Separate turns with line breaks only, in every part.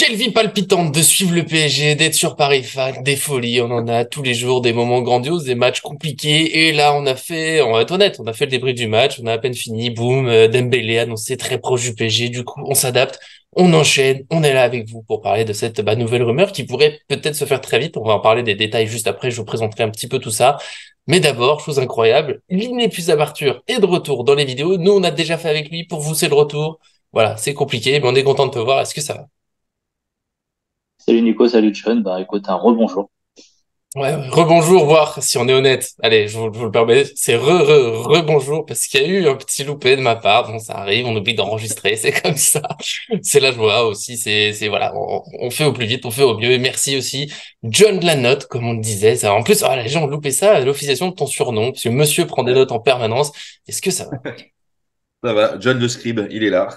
Quelle vie palpitante de suivre le PSG, d'être sur Paris Fan, des folies, on en a tous les jours, des moments grandioses, des matchs compliqués, et là on va être honnête, on a fait le débrief du match, on a à peine fini, boum, Dembélé annoncé très proche du PSG, du coup on s'adapte, on enchaîne, on est là avec vous pour parler de cette nouvelle rumeur qui pourrait peut-être se faire très vite, on va en parler des détails juste après, je vous présenterai un petit peu tout ça, mais d'abord, chose incroyable, l'inépuisable Arthur est de retour dans les vidéos, nous on a déjà fait avec lui, pour vous c'est le retour, voilà, c'est compliqué, mais on est content de te voir, est-ce que ça va?
Salut Nico, salut John. Bah écoute, un rebonjour.
Ouais, ouais. Rebonjour, voir si on est honnête. Allez, je vous le permets, c'est rebonjour parce qu'il y a eu un petit loupé de ma part. Bon, ça arrive, on oublie d'enregistrer, c'est comme ça. C'est la joie aussi, voilà, on fait au plus vite, on fait au mieux. Et merci aussi, John de la note, comme on le disait. Ça, en plus, ah, les gens ont loupé ça, l'officiation de ton surnom, parce que monsieur prend des notes en permanence. Est-ce que ça va?
Ça va, John le Scribe, il est là.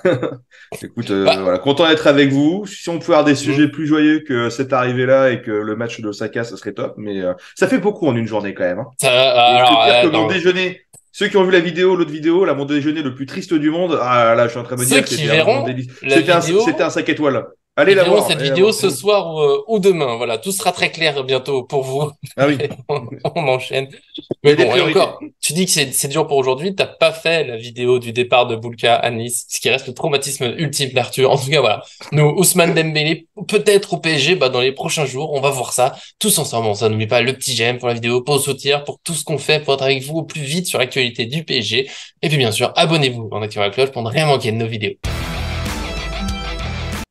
Écoute,
Bah,
voilà, content d'être avec vous. Si on pouvait avoir des sujets
hmm.
plus joyeux que cette arrivée-là et que le match de Osaka, ça serait top. Mais ça fait beaucoup en une journée quand même, hein. Et je peux te
Alors,
dire que mon
attends.
déjeuner, ceux qui ont vu la vidéo, l'autre vidéo, là, mon déjeuner le plus triste du monde, ah là, je suis en train de me
Ceux
dire que
qui
c'était un moment
verront
délice.
la
C'était un
vidéo,
5 étoiles. Allez
ils
la
verront
voir,
cette
allez la
vidéo
voir.
ce soir ou demain. Voilà, tout sera très clair bientôt pour vous.
Ah oui,
On enchaîne.
il y
Mais
a des
bon, et
priorités.
encore, tu dis que c'est dur pour aujourd'hui, t'as pas fait la vidéo du départ de Boulka à Nice, ce qui reste le traumatisme ultime d'Arthur. En tout cas, voilà. Nous, Ousmane Dembélé, peut-être au PSG, bah, dans les prochains jours, on va voir ça tous ensemble. Bon, ça, n'oublie pas le petit j'aime pour la vidéo, pause au tir, pour tout ce qu'on fait pour être avec vous au plus vite sur l'actualité du PSG. Et puis, bien sûr, abonnez-vous en activant la cloche pour ne rien manquer de nos vidéos.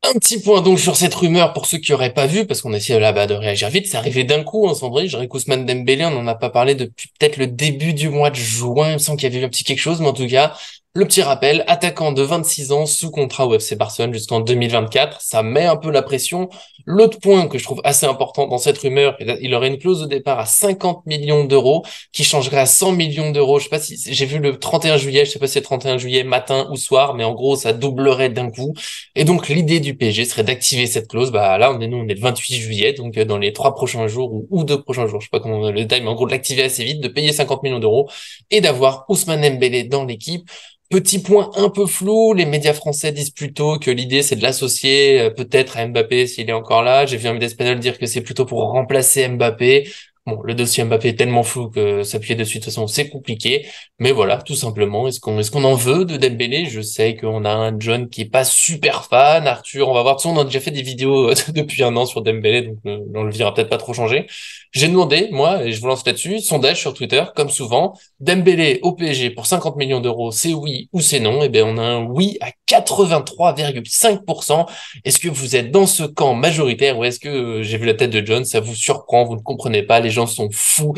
Un petit point donc sur cette rumeur pour ceux qui auraient pas vu, parce qu'on essaie là-bas de réagir vite, c'est arrivé d'un coup en Sandrine, je dirais qu'Ousmane Dembélé, on n'en a pas parlé depuis peut-être le début du mois de juin, il me semble qu'il y avait eu un petit quelque chose, mais en tout cas, le petit rappel, attaquant de 26 ans sous contrat au FC Barcelone jusqu'en 2024, ça met un peu la pression. L'autre point que je trouve assez important dans cette rumeur, il aurait une clause de départ à 50 millions d'euros qui changerait à 100 millions d'euros. Je sais pas si j'ai vu le 31 juillet, je sais pas si c'est 31 juillet matin ou soir, mais en gros, ça doublerait d'un coup. Et donc, l'idée du PSG serait d'activer cette clause. Bah, là, on est le 28 juillet, donc dans les 3 prochains jours ou 2 prochains jours, je sais pas comment le time, mais en gros, de l'activer assez vite, de payer 50 millions d'euros et d'avoir Ousmane Dembélé dans l'équipe. Petit point un peu flou, les médias français disent plutôt que l'idée c'est de l'associer peut-être à Mbappé s'il est encore là. J'ai vu un média espagnol dire que c'est plutôt pour remplacer Mbappé. Bon, le dossier Mbappé est tellement flou que s'appuyer dessus de toute façon c'est compliqué. Mais voilà, tout simplement, est-ce qu'on en veut de Dembélé? Je sais qu'on a un John qui est pas super fan, Arthur, on va voir. De toute façon, on a déjà fait des vidéos depuis un an sur Dembélé, donc on le verra peut-être pas trop changer. J'ai demandé, moi, et je vous lance là-dessus, sondage sur Twitter, comme souvent, Dembélé au PSG pour 50 millions d'euros, c'est oui ou c'est non? Eh bien, on a un oui à 83,5%. Est-ce que vous êtes dans ce camp majoritaire ou est-ce que j'ai vu la tête de John, ça vous surprend, vous ne comprenez pas, les gens sont fous,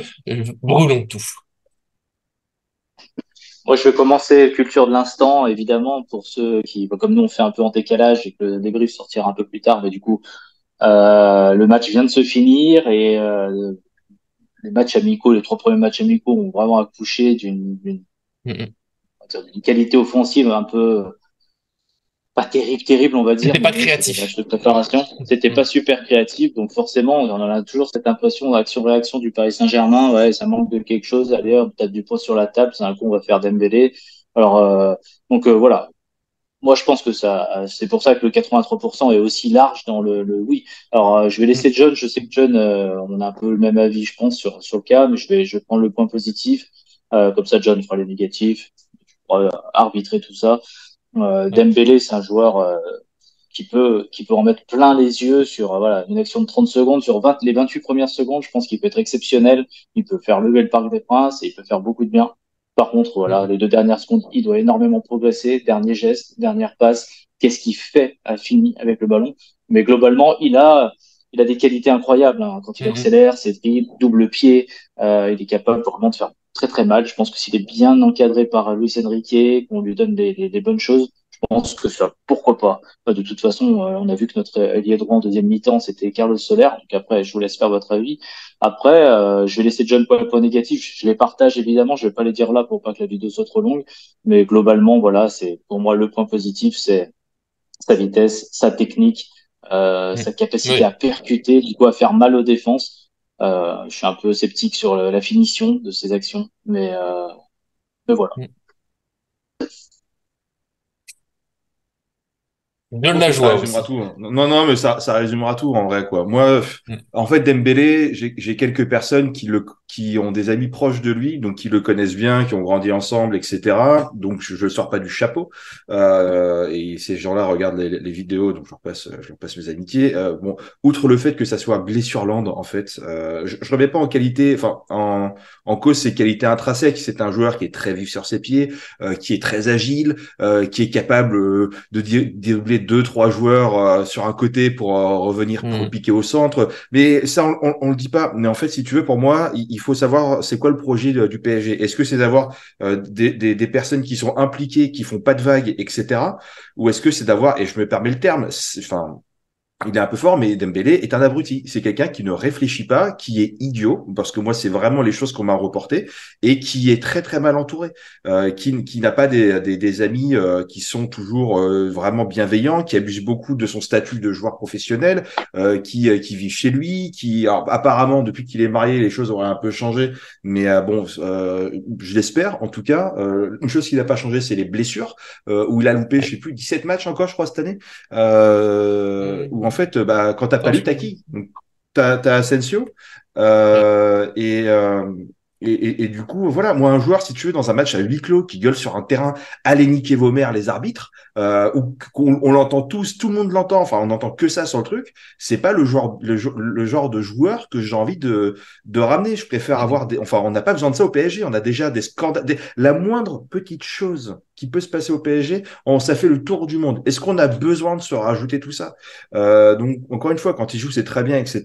brûlons tout.
Moi, je vais commencer culture de l'instant, évidemment, pour ceux qui, bah, comme nous, on fait un peu en décalage et que le débrief sortira un peu plus tard, mais du coup, le match vient de se finir et les matchs amicaux, les trois premiers matchs amicaux ont vraiment accouché d'une qualité offensive un peu pas terrible, terrible, on va dire,
C'était
mais
pas
bon, c'était des
créatif.
matchs de préparation. C'était
Mm.
pas super créatif, donc forcément, on en a toujours cette impression d'action-réaction du Paris Saint-Germain. Ouais, ça manque de quelque chose. Allez, on tape du poing sur la table. C'est un coup, on va faire Dembélé. Alors, voilà. Moi, je pense que c'est pour ça que le 83% est aussi large dans le oui. Alors, je vais
Mm.
laisser John. Je sais que John, on a un peu le même avis, je pense, sur le cas, mais je vais prendre le point positif. Comme ça, John fera les négatifs, pour arbitrer tout ça.
Ouais.
Dembélé, c'est un joueur qui peut en mettre plein les yeux sur voilà, une action de 30 secondes, sur les 28 premières secondes, je pense qu'il peut être exceptionnel. Il peut faire lever le Parc des Princes et il peut faire beaucoup de bien. Par contre, voilà,
Mm.
les 2 dernières secondes, il doit énormément progresser. Dernier geste, dernière passe. Qu'est-ce qu'il fait à fini avec le ballon? Mais globalement, il a des qualités incroyables, hein. Quand il
Mm.
accélère, c'est dribble, double pied, il est capable vraiment de faire très très mal. Je pense que s'il est bien encadré par Luis Enrique, qu'on lui donne des bonnes choses, je pense que ça, pourquoi pas. De toute façon, on a vu que notre ailier droit en deuxième mi-temps, c'était Carlos Soler. Donc après, je vous laisse faire votre avis. Après, je vais laisser John pour le point négatif. Je les partage évidemment. Je vais pas les dire là pour pas que la vidéo soit trop longue. Mais globalement, voilà, c'est pour moi le point positif, c'est sa vitesse, sa technique,
Mm.
sa capacité à
Oui.
percuter, du coup à faire mal aux défenses. Je suis un peu sceptique sur la finition de ses actions, mais voilà.
Mm. De
Je pense
la
que ça
joie
résumera
aussi.
tout, hein. Non, non, mais ça résumera tout en vrai, quoi. Moi,
Mm.
en fait, Dembélé, j'ai quelques personnes qui ont des amis proches de lui, donc qui le connaissent bien, qui ont grandi ensemble, etc. Donc, je ne sors pas du chapeau. Et ces gens-là regardent les vidéos, donc je leur passe mes amitiés. Bon, outre le fait que ça soit Blessureland, en fait, je remets pas en qualité, enfin, en cause ses qualités intrinsèques. C'est un joueur qui est très vif sur ses pieds, qui est très agile, qui est capable de doubler deux, trois joueurs sur un côté pour revenir pour
Mm.
piquer au centre. Mais ça, on le dit pas. Mais en fait, si tu veux, pour moi, il faut savoir c'est quoi le projet du PSG. Est-ce que c'est d'avoir des personnes qui sont impliquées, qui font pas de vagues, etc. Ou est-ce que c'est d'avoir, et je me permets le terme, enfin, il est un peu fort, mais Dembélé est un abruti. C'est quelqu'un qui ne réfléchit pas, qui est idiot, parce que moi, c'est vraiment les choses qu'on m'a reportées, et qui est très, très mal entouré, qui n'a pas des amis qui sont toujours vraiment bienveillants, qui abusent beaucoup de son statut de joueur professionnel, qui vit chez lui, alors, apparemment, depuis qu'il est marié, les choses auraient un peu changé, mais bon, je l'espère, en tout cas. Une chose qui n'a pas changé, c'est les blessures, où il a loupé, je sais plus, 17 matchs encore, je crois, cette année. Où en
Mm.
fait, bah, quand t'as pas lui, t'as
Attention.
qui? Donc, t'as Asensio.
Mm.
Euh, et, euh, et du coup, voilà, moi, un joueur, si tu veux, dans un match à huis clos, qui gueule sur un terrain, allez niquer vos mères, les arbitres, ou qu'on on l'entend tous, tout le monde l'entend, enfin, on n'entend que ça sur le truc, c'est pas le genre de joueur que j'ai envie de ramener. Je préfère
Mm.
avoir enfin, on n'a pas besoin de ça au PSG, on a déjà des scandales, la moindre petite chose qui peut se passer au PSG, ça fait le tour du monde. Est-ce qu'on a besoin de se rajouter tout ça? Donc, encore une fois, quand il joue, c'est très bien, etc.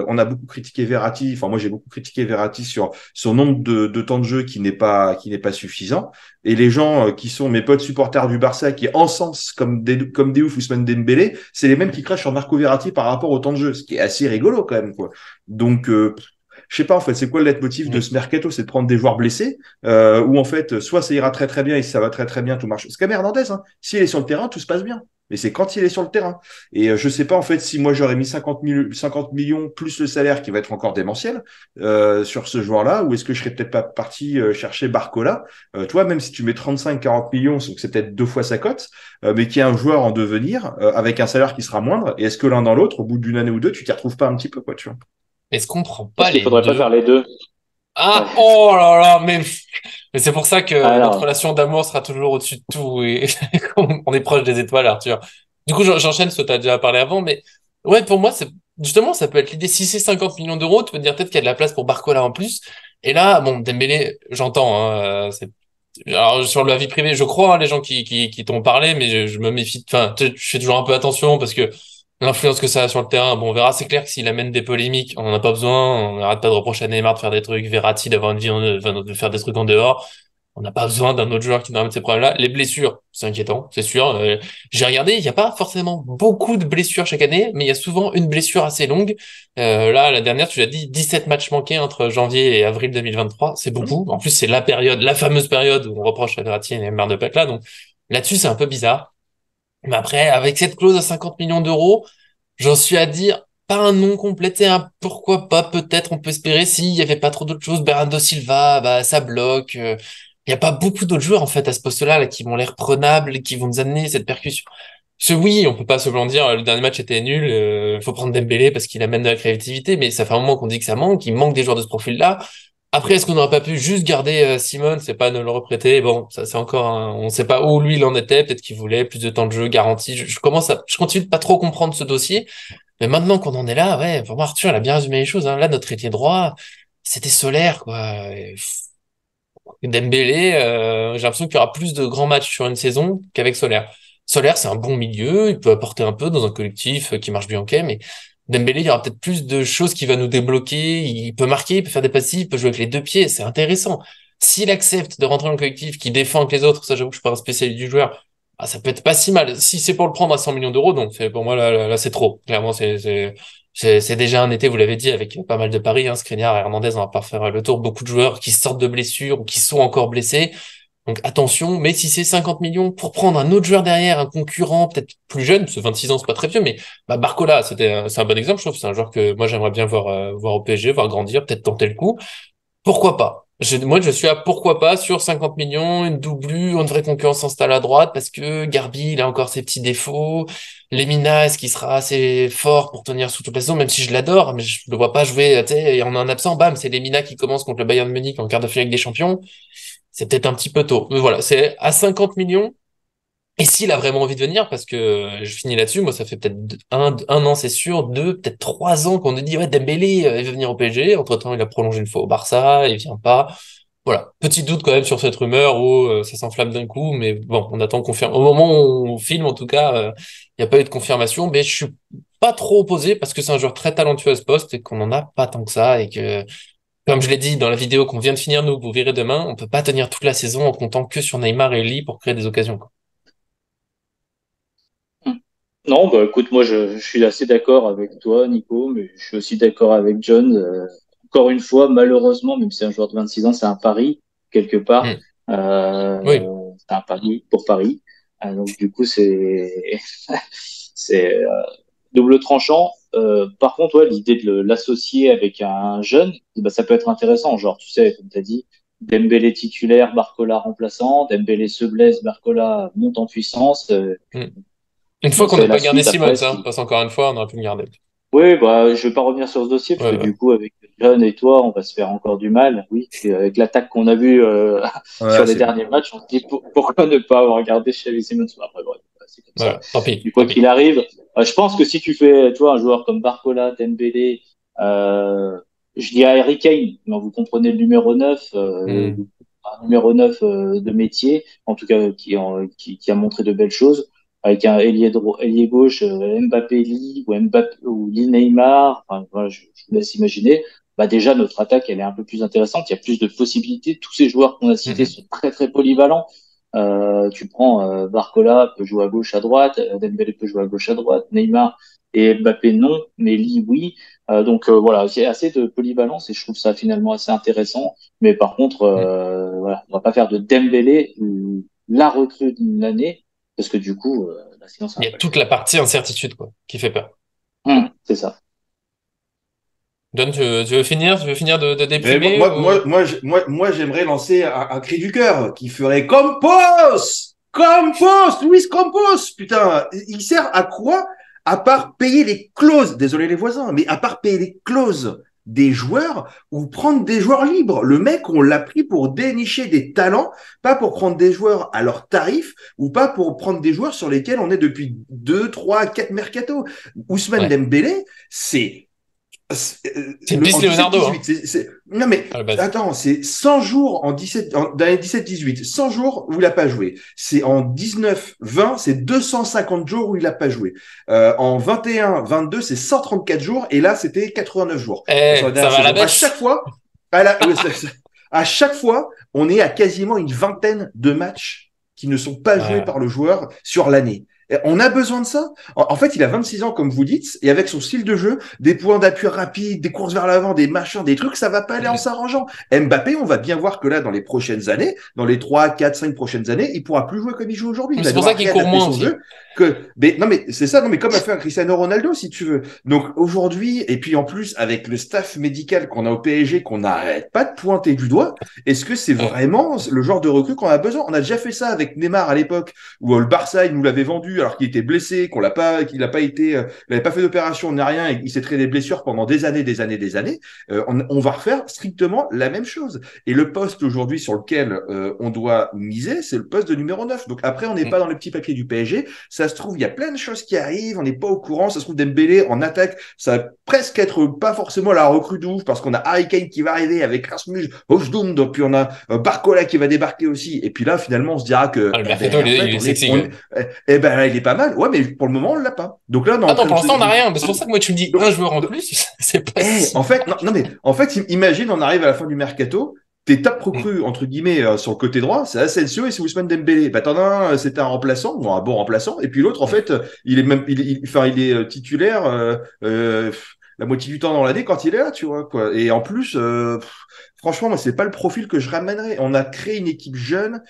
On a beaucoup critiqué Verratti. Enfin, moi, j'ai beaucoup critiqué Verratti sur son nombre de temps de jeu qui n'est pas suffisant. Et les gens qui sont mes potes supporters du Barça, qui encensent comme des ouf Ousmane Dembélé, c'est les mêmes qui crachent sur Marco Verratti par rapport au temps de jeu, ce qui est assez rigolo quand même, quoi. Donc, je sais pas en fait, c'est quoi le leitmotiv de
Mm.
ce mercato? C'est de prendre des joueurs blessés, ou en fait, soit ça ira très très bien et si ça va très très bien, tout marche. C'est comme Hernandez, hein. S'il est sur le terrain, tout se passe bien. Mais c'est quand il est sur le terrain. Et je sais pas en fait si moi j'aurais mis 50 millions plus le salaire qui va être encore démentiel sur ce joueur-là, ou est-ce que je serais peut-être pas parti chercher Barcola, toi même si tu mets 35-40 millions, donc c'est peut-être deux fois sa cote, mais qui est un joueur en devenir avec un salaire qui sera moindre. Et est-ce que l'un dans l'autre, au bout d'une année ou deux, tu t'y retrouves pas un petit peu quoi, tu vois?
Est-ce qu'on prend pas
Est-ce qu'il
les
faudrait pas faire
deux?
les deux? Ouais.
Ah, oh là là, mais c'est pour ça que notre
Alors,
relation d'amour sera toujours au-dessus de tout et on est proche des étoiles, Arthur. Du coup, j'enchaîne ce que tu as déjà parlé avant, mais ouais, pour moi, c'est justement, ça peut être l'idée. Si c'est 50 millions d'euros, tu peux te dire peut-être qu'il y a de la place pour Barcola en plus. Et là, bon, Dembélé, j'entends, hein, alors, sur la vie privée, je crois, hein, les gens qui t'ont parlé, mais je me méfie, enfin, je fais toujours un peu attention parce que l'influence que ça a sur le terrain, bon, on verra, c'est clair que s'il amène des polémiques, on n'en a pas besoin, on n'arrête pas de reprocher à Neymar de faire des trucs, Verratti d'avoir une vie, enfin, de faire des trucs en dehors. On n'a pas besoin d'un autre joueur qui nous ramène ces problèmes-là. Les blessures, c'est inquiétant, c'est sûr. J'ai regardé, il n'y a pas forcément beaucoup de blessures chaque année, mais il y a souvent une blessure assez longue. Là, la dernière, tu l'as dit, 17 matchs manqués entre janvier et avril 2023, c'est beaucoup. En plus, c'est la période, la fameuse période où on reproche à Verratti et Neymar de pas être là. Donc là-dessus, c'est un peu bizarre. Mais après, avec cette clause à 50 millions d'euros, j'en suis à dire, pas un nom complété, un pourquoi pas, peut-être, on peut espérer, s'il y avait pas trop d'autres choses, Bernardo Silva, bah, ça bloque. Il y a pas beaucoup d'autres joueurs, en fait, à ce poste-là, là, qui vont l'air prenables, qui vont nous amener cette percussion. Ce oui, on peut pas se dire, le dernier match était nul, faut prendre Dembélé parce qu'il amène de la créativité, mais ça fait un moment qu'on dit que ça manque, il manque des joueurs de ce profil-là. Après, est-ce qu'on n'aurait pas pu juste garder Simon, c'est pas de le reprêter? Bon, ça c'est encore, on sait pas où lui il en était. Peut-être qu'il voulait plus de temps de jeu garanti. Je continue de pas trop comprendre ce dossier. Mais maintenant qu'on en est là, ouais, pour moi Arthur, il a bien résumé les choses. Hein. Là, notre ailier droit, c'était Solaire, quoi. Dembélé, j'ai l'impression qu'il y aura plus de grands matchs sur une saison qu'avec Solaire. Solaire, c'est un bon milieu, il peut apporter un peu dans un collectif qui marche bien, ok, mais Dembélé, il y aura peut-être plus de choses qui va nous débloquer, il peut marquer, il peut faire des passes, il peut jouer avec les deux pieds, c'est intéressant. S'il accepte de rentrer dans le collectif qui défend avec les autres, ça j'avoue que je suis pas un spécialiste du joueur, ah, ça peut être pas si mal. Si c'est pour le prendre à 100 millions d'euros, donc c'est pour moi là, c'est trop. Clairement, c'est déjà un été, vous l'avez dit, avec pas mal de paris, hein, Skriniar et Hernandez, on va pas refaire le tour. Beaucoup de joueurs qui sortent de blessures ou qui sont encore blessés. Donc attention, mais si c'est 50 millions pour prendre un autre joueur derrière, un concurrent peut-être plus jeune, parce que 26 ans c'est pas très vieux, mais bah Barcola, c'est un bon exemple, je trouve. C'est un joueur que moi j'aimerais bien voir au PSG, voir grandir, peut-être tenter le coup. Pourquoi pas? Moi, je suis à pourquoi pas sur 50 millions, une doublure, une vraie concurrence s'installe à droite parce que Garbi, il a encore ses petits défauts. Lemina, est-ce qu'il sera assez fort pour tenir sous toute la saison, même si je l'adore, mais je le vois pas jouer, tu sais, et en un absent, bam, c'est Lemina qui commence contre le Bayern Munich en quart de finale avec des champions. C'est peut-être un petit peu tôt. Mais voilà, c'est à 50 millions. Et s'il a vraiment envie de venir, parce que je finis là-dessus, moi ça fait peut-être un an c'est sûr, deux, peut-être 3 ans qu'on nous dit ouais Dembélé il veut venir au PSG. Entre-temps il a prolongé une fois au Barça, il vient pas. Voilà, petit doute quand même sur cette rumeur où ça s'enflamme d'un coup, mais bon on attend confirmation. Au moment où on filme en tout cas, il n'y a pas eu de confirmation, mais je suis pas trop opposé parce que c'est un joueur très talentueux à ce poste et qu'on en a pas tant que ça et que comme je l'ai dit dans la vidéo qu'on vient de finir nous, que vous verrez demain, on peut pas tenir toute la saison en comptant que sur Neymar et Lee pour créer des occasions, quoi.
Non, bah écoute, moi je suis assez d'accord avec toi, Nico, mais je suis aussi d'accord avec John. Encore une fois, malheureusement, même si c'est un joueur de 26 ans, c'est un pari, quelque part.
Hmm. Oui.
C'est un pari pour Paris. Donc du coup, c'est c'est double tranchant. Par contre, ouais, l'idée de l'associer avec un jeune, bah, ça peut être intéressant. Genre, tu sais, comme tu as dit, Dembélé titulaire, Barcola remplaçant, Dembélé se blesse, Barcola monte en puissance.
Hmm. Une fois
Donc
qu'on
c'est
n'a
la
pas gardé
suite
Simons,
après.
hein, passe encore une fois, on aurait pu le garder.
Oui, bah, je vais pas revenir sur ce dossier parce
Ouais,
que
ouais.
du coup, avec John et toi, on va se faire encore du mal. Oui, et avec l'attaque qu'on a vue sur
Ouais,
les
c'est
derniers matchs, on se dit pourquoi ne pas avoir gardé Xavi Simons. Après, bref, c'est comme ça.
Voilà. Tant pis,
Du
tant
quoi
pis.
qu'il arrive, je pense que si tu fais, tu vois, un joueur comme Barcola, Dembélé, euh, je dis à Harry Kane, mais vous comprenez le numéro 9,
Hmm.
un numéro 9 de métier, en tout cas qui a montré de belles choses avec un ailier gauche Mbappé Lee ou Mbappé ou Lee Neymar, enfin, voilà, je vous laisse imaginer. Bah déjà notre attaque elle est un peu plus intéressante, il y a plus de possibilités. Tous ces joueurs qu'on a
Hmm,
cités
hmm.
sont très très polyvalents. Tu prends Barcola peut jouer à gauche à droite, Dembélé peut jouer à gauche à droite, Neymar et Mbappé non, mais Lee oui. Donc voilà, c'est assez de polyvalence et je trouve ça finalement assez intéressant. Mais par contre,
Hmm.
voilà, on va pas faire de Dembélé la recrue d'une année parce que du coup, sinon ça
Il y
va
a
pas le
toute
faire.
la partie incertitude, quoi, qui fait peur.
C'est ça.
Don, tu veux finir? Tu veux finir de
Mais
déprimer ou...
j'aimerais lancer un cri du cœur qui ferait Campos! Campos! Luis Campos! Putain, il sert à quoi? À part payer les clauses, désolé les voisins, mais à part payer les clauses des joueurs ou prendre des joueurs libres. Le mec, on l'a pris pour dénicher des talents, pas pour prendre des joueurs à leur tarif ou pas pour prendre des joueurs sur lesquels on est depuis 2, 3, 4 mercato. Ousmane
Ouais.
Dembélé, c'est
C'est une piste
en
Leonardo,
17-18,
hein,
non mais
à la base.
attends, c'est 100 jours dans les 17-18, 100 jours où il n'a pas joué. C'est en 19-20, c'est 250 jours où il n'a pas joué. En 21-22, c'est 134 jours et là, c'était 89 jours sur
Eh,
la
ça
dernière
va à la
saison.
baisse.
À chaque fois, on est à quasiment une vingtaine de matchs qui ne sont pas joués
Ouais.
par le joueur sur l'année. Et on a besoin de ça. En fait, il a 26 ans, comme vous dites, et avec son style de jeu, des points d'appui rapides, des courses vers l'avant, des machins, des trucs, ça va pas aller en
Hmm.
s'arrangeant. Mbappé, on va bien voir que là, dans les prochaines années, dans les 3, 4, 5 prochaines années, il pourra plus jouer comme il joue aujourd'hui. Il
Mais
va
c'est pour ça
devoir
qu'il court
réadapter
moins
son
aussi.
jeu. Non mais c'est ça, non mais comme a fait un Cristiano Ronaldo, si tu veux. Donc aujourd'hui, et puis en plus avec le staff médical qu'on a au PSG, qu'on n'arrête pas de pointer du doigt, est-ce que c'est
Ouais.
vraiment le genre de recrue qu'on a besoin? On a déjà fait ça avec Neymar à l'époque où le Barça il nous l'avait vendu alors qu'il était blessé, qu'il n'a pas été, il n'avait pas fait d'opération, ni rien, et il s'est traîné des blessures pendant des années, des années, des années. On va refaire strictement la même chose. Et le poste aujourd'hui sur lequel on doit miser, c'est le poste de numéro 9. Donc après, on n'est
Hmm.
pas dans les petits papiers du PSG. Ça se trouve, il y a plein de choses qui arrivent, on n'est pas au courant. Ça se trouve, Dembélé en attaque, ça va presque être pas forcément la recrue de ouf parce qu'on a Harry Kane qui va arriver avec Rasmus Højlund, puis on a Barcola qui va débarquer aussi. Et puis là, finalement, on se dira que,
Ah, le
eh
mercato,
ben, en
il
fait,
est sexy, quand même.
eh ben, là, il est pas mal. Ouais, mais pour le moment, on l'a pas. Donc là, on est
Ah
en
non,
train
pour
de se,
l'instant, on n'a rien. Mais c'est pour ça que moi, tu me dis un
donc,
joueur en
donc,
plus. C'est pas si...
en fait, non, non, mais en fait, imagine, on arrive à la fin du mercato, tes top
Hmm.
recrues, entre guillemets, sur le côté droit, c'est Asensio et c'est Ousmane Dembélé. Bah, t'en as un, c'est un remplaçant, bon, un bon remplaçant, et puis l'autre, en fait, il est même, enfin, il est titulaire, la moitié du temps dans l'année quand il est là, tu vois, quoi. Et en plus, franchement, moi, c'est pas le profil que je ramènerais. On a créé une équipe jeune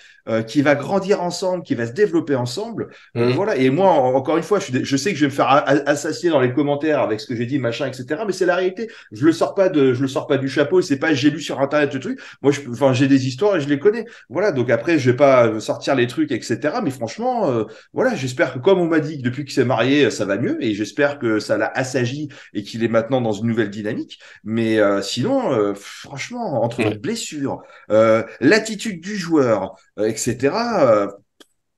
qui va grandir ensemble, qui va se développer ensemble.
Mhm.
Voilà. Et moi, encore une fois, je sais que je vais me faire assassiner dans les commentaires avec ce que j'ai dit, machin, etc. Mais c'est la réalité. Je le sors pas du chapeau. C'est pas j'ai lu sur Internet le truc. Moi, enfin, j'ai des histoires et je les connais. Voilà. Donc après, je vais pas sortir les trucs, etc. Mais franchement, voilà, j'espère que comme on m'a dit que depuis qu'il s'est marié, ça va mieux. Et j'espère que ça l'a assagi et qu'il est maintenant dans une nouvelle dynamique. Mais sinon, franchement, entre les
Ouais.
blessures, l'attitude du joueur, etc.,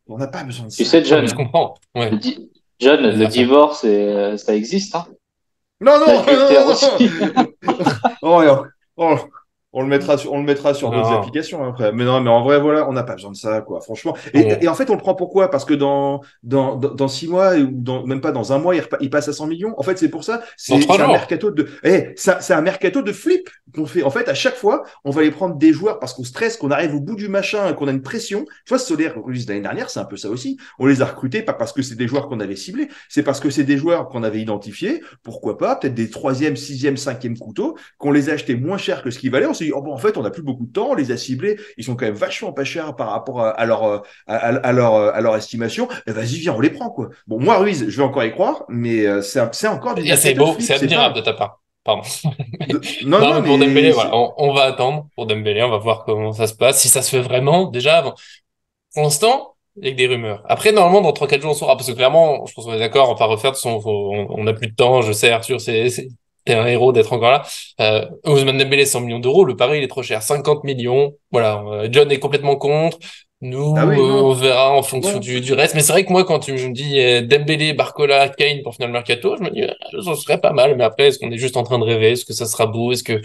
on n'a pas besoin de
Tu
ça,
sais,
quoi.
Non, mais je
John,
comprends. Ouais.
John,
Vas-y,
le
Arthur.
divorce, ça existe, hein.
Non, non,
L'adultère aussi.
non, non. Oh, oh, on le mettra sur d'autres
Non.
applications hein, après. Mais non, mais en vrai, voilà, on n'a pas besoin de ça, quoi, franchement. Et
Ouais.
en fait, on le prend pourquoi? Parce que dans 6 mois, ou même pas dans un mois, il passe à 100 millions. En fait, c'est pour ça.
Dans trois
C'est un
jours.
mercato c'est un mercato de flip qu'on fait. En fait, à chaque fois, on va aller prendre des joueurs parce qu'on stresse, qu'on arrive au bout du machin, qu'on a une pression. Tu vois, Solaire, Ruiz, l'année dernière, c'est un peu ça aussi. On les a recrutés pas parce que c'est des joueurs qu'on avait ciblés, c'est parce que c'est des joueurs qu'on avait identifiés. Pourquoi pas? Peut-être des troisième, sixième, cinquième couteaux qu'on les a achetés moins cher que ce qu'ils valaient. On s'est dit, oh bon, en fait, on n'a plus beaucoup de temps, on les a ciblés, ils sont quand même vachement pas chers par rapport à leur, à leur estimation. Et vas-y, viens, on les prend, quoi. Bon, moi, Ruiz, je vais encore y croire, mais c'est encore du
Et c'est
mercato de
beau, c'est
flip, c'est pas.
admirable de ta part. Pardon.
Non,
Non,
non,
mais pour Dembélé,
mais
voilà, on va attendre pour Dembélé, on va voir comment ça se passe, si ça se fait vraiment. Déjà, bon, pour l'instant, avec des rumeurs. Après, normalement, dans 3 4 jours, on saura, parce que clairement, je pense qu'on est d'accord, on va pas refaire, de toute façon, on a plus de temps, je sais, Arthur, t'es un héros d'être encore là. Ousmane Dembélé, 100 millions d'euros, le pari, il est trop cher, 50 millions. Voilà, John est complètement contre. Nous,
ah oui,
on
non,
verra en fonction
non.
du reste. Mais c'est vrai que moi, quand tu me dis Dembélé, Barcola, Kane pour finir le mercato, je me dis, ça serait pas mal. Mais après, est-ce qu'on est juste en train de rêver? Est-ce que ça sera beau? Est-ce que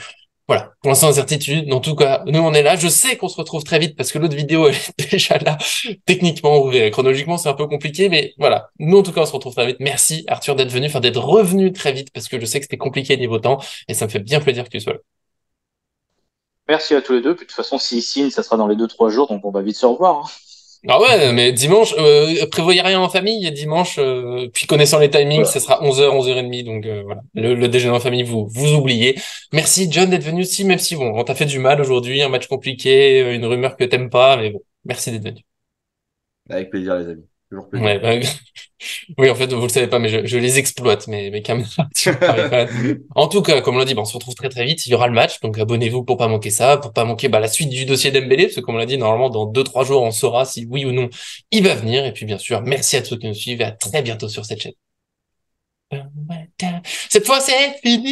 voilà, pour l'instant, incertitude. En tout cas, nous, on est là. Je sais qu'on se retrouve très vite parce que l'autre vidéo, elle est déjà là. Techniquement, vous verrez. Chronologiquement, c'est un peu compliqué, mais voilà. Nous, en tout cas, on se retrouve très vite. Merci, Arthur, d'être venu, enfin, d'être revenu très vite parce que je sais que c'était compliqué niveau temps et ça me fait bien plaisir que tu sois là.
Merci à tous les deux. Puis de toute façon, s'ils signent, ça sera dans les 2 3 jours, donc on va vite se revoir, hein.
Ah ouais, mais dimanche, prévoyez rien en famille. Et dimanche, puis connaissant les timings, ça
Voilà.
sera 11h, 11h30. Donc voilà, le déjeuner en famille, vous oubliez. Merci, John, d'être venu aussi, même si bon, on t'a fait du mal aujourd'hui, un match compliqué, une rumeur que t'aimes pas, mais bon, merci d'être venu.
Avec plaisir, les amis. Toujours plaisir.
Ouais, oui, en fait, vous le savez pas, mais je les exploite, mes caméras sur Paris Fan. En tout cas, comme on l'a dit, bah, on se retrouve très très vite. Il y aura le match, donc abonnez-vous pour pas manquer ça, pour pas manquer bah, la suite du dossier Dembélé, parce que comme on l'a dit, normalement, dans 2 3 jours, on saura si oui ou non il va venir. Et puis, bien sûr, merci à tous ceux qui nous suivent et à très bientôt sur cette chaîne. Cette fois, c'est fini!